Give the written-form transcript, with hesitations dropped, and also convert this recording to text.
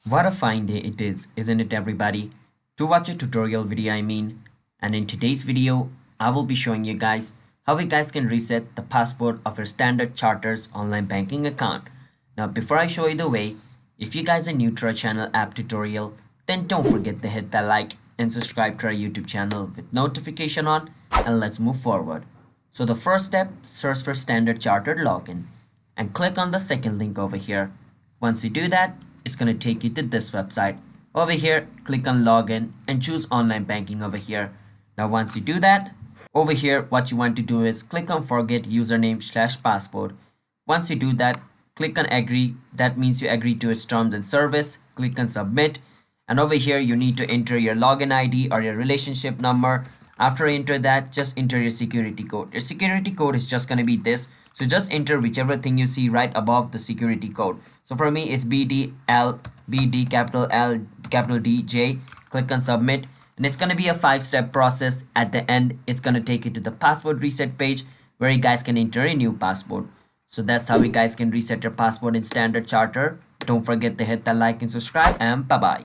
What a fine day it is, isn't it everybody? To watch a tutorial video and in today's video, I will be showing you guys how you guys can reset the password of your Standard Chartered's online banking account. Now before I show you the way, if you guys are new to our channel app tutorial, then don't forget to hit that like and subscribe to our YouTube channel with notification on, and let's move forward. So the first step, search for Standard Chartered login and click on the second link over here. Once you do that, it's going to take you to this website. Over here, click on login and choose online banking over here. Now once you do that, over here what you want to do is click on forget username/password. Once you do that, click on agree. That means you agree to its terms and service. Click on submit, and over here you need to enter your login ID or your relationship number. After you enter that, just enter your security code. Your security code is just going to be this. So just enter whichever thing you see right above the security code. So for me, it's BD capital L capital D J. Click on submit. And it's going to be a 5-step process. At the end, it's going to take you to the password reset page where you guys can enter a new password. So that's how you guys can reset your password in Standard Chartered. Don't forget to hit that like and subscribe, and bye-bye.